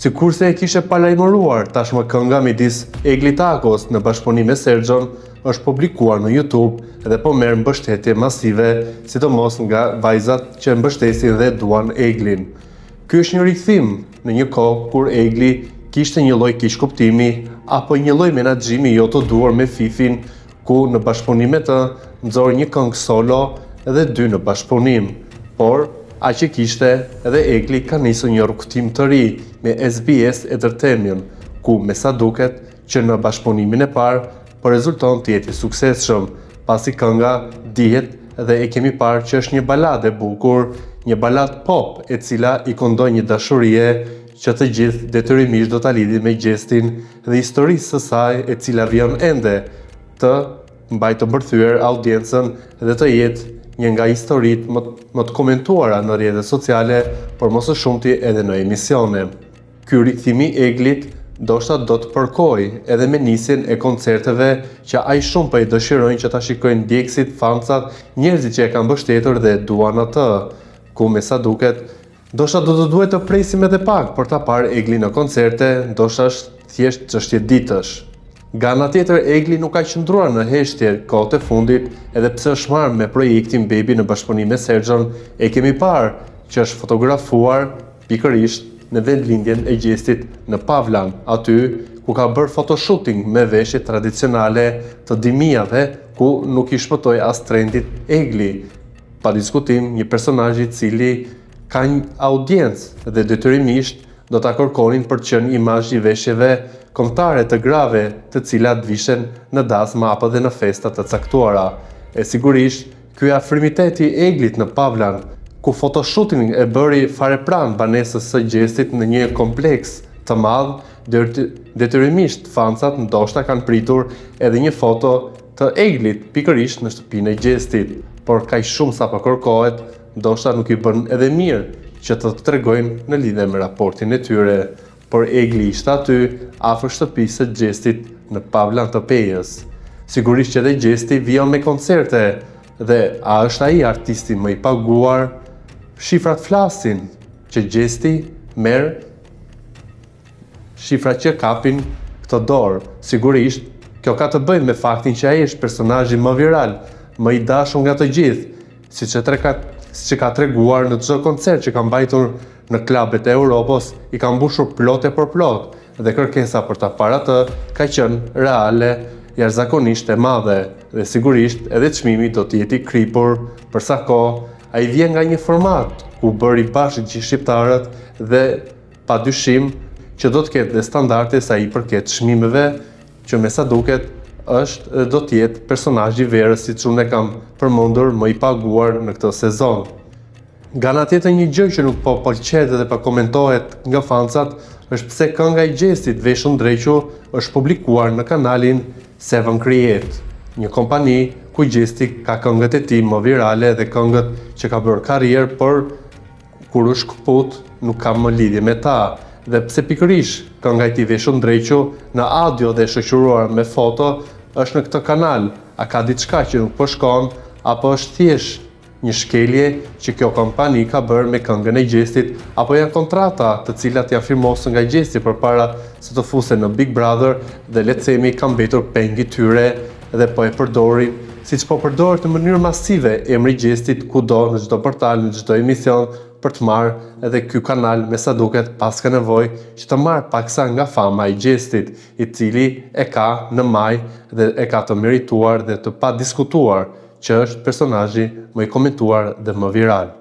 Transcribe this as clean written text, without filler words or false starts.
Sikurse e kishte paralajmëruar, tashmë kënga midis Eglit Akos në bashkëpunim me Sergjon është publikuar në YouTube dhe po merr mbështetje masive, sidomos nga vajzat që mbështesin dhe duan Eglin. Ky është një rikthim në një kohë kur Egli kishte një lloj kishkuptimi apo një lloj menaxhimi jo të duar me Fifin, ku në bashkëpunim me të nxori një këngë solo dhe 2 në bashkëpunim. Por aq e kishte edhe Egli ka nisur një rrugtim të ri me SBS Entertainment, ku me sa duket që në bashkëpunimin e parë po rezulton të jetë i suksesshëm, pasi kënga dihet dhe e kemi parë që është një baladë e bukur, një baladë pop e cila i këndon një dashurie që të gjithë detyrimisht do ta lidhin me gjestin dhe historisë së saj, e cila vjen ende të mbajë të mbërthyer audiencën dhe të jetë një nga historitë më të komentuara në rrjetet sociale, por më së shumti edhe në emisione. Ky rikthimi i Eglit ndoshta do të përkojë edhe me nisjen e koncerteve që aq shumë po i dëshirojnë që ta shikojnë ndjekësit, fancat, njerëzit që e kanë mbështetur dhe duan atë, ku me sa duket ndoshta do të duhet të presim edhe pak për ta parë Eglin në koncerte, ndoshta është thjesht çështje ditësh. Nga ana tjetër, Egli nuk ka qëndruar në heshtje kohët e fundit, edhe pse është marrë me projektin Baby në bashkëpunim me Sergjon, e kemi parë që është fotografuar pikërisht në vendlindjen e gjestit në Pavlan, aty ku ka bërë photoshooting me veshje tradicionale të dimijave, ku nuk i shpëtoi as trendit Egli. Pa diskutim, një personazh i cili ka një audiencë dhe detyrimisht do ta kërkonin për të qenë imazh i veshjeve kombëtare të grave, të cilat vishen në dasma apo dhe në festa të caktuara. E sigurisht, ky afrimiteti i Eglit në Pavlan, ku photoshooting e bëri fare pranë banesës së gjestit në një kompleks të madh, detyrimisht fancat ndoshta kanë pritur edhe një foto të Eglit pikërisht në shtëpinë e gjestit, por kaq shumë sa po kërkohet, ndoshta nuk i bën edhe mirë që të tregojnë në lidhje me raportin e tyre. Por Egli ishte aty afër shtëpisë së gjestit në Pavlan të Pejës. Sigurisht që edhe gjesti vjen me koncerte, dhe a është ai artisti më i paguar? Shifrat flasin që gjesti merr shifrat që kapin këtë dorë. Sigurisht, kjo ka të bëjë me faktin që ai është personazhi më viral, më i dashur nga të gjithë, siç e ka treguar në çdo koncert që ka mbajtur në klubet e Europës, i ka mbushur plot e për plot, dhe kërkesa për ta parë atë ka qenë reale, jashtëzakonisht e madhe, dhe sigurisht edhe çmimi do të jetë i kripur për sa kohë. Ai vjen nga një format ku bëri bashkë gjithë shqiptarët dhe padyshim që do të ketë dhe standarde sa i përket çmimeve, që me sa duket është dhe do të jetë personazhi i verës, siç unë e kam përmendur, më i paguar në këtë sezon. Nga ana tjetër, një gjë që nuk po pëlqet dhe po komentohet nga fancat është pse kënga e gjestit Veshun Drequ është publikuar në kanalin 7 Create, një kompani ku gjesti ka këngët e tij më virale dhe këngët që ka bërë karrierë, por kur është kput nuk ka më lidhje me ta. Dhe pse pikërisht kënga e tij Veshun Drequ në audio dhe shoqëruar me foto është në këtë kanal? A ka diçka që nuk po shkon, apo është thjesht një shkelje që kjo kompani ka bërë me këngën e gjestit, apo janë kontrata të cilat janë firmosur nga gjesti përpara se të fusen në Big Brother dhe le të themi ka mbetur pengi tyre dhe po e përdorin, siç po përdoret në mënyrë masive emri i gjestit kudo, në çdo portal, në çdo emision, për të marrë edhe ky kanal me sa duket pas ka nevojë që të marrë paksa nga fama i gjestit, i cili e ka në maj dhe e ka të merituar dhe të padiskutuar që është personazhi më i komentuar dhe më viral.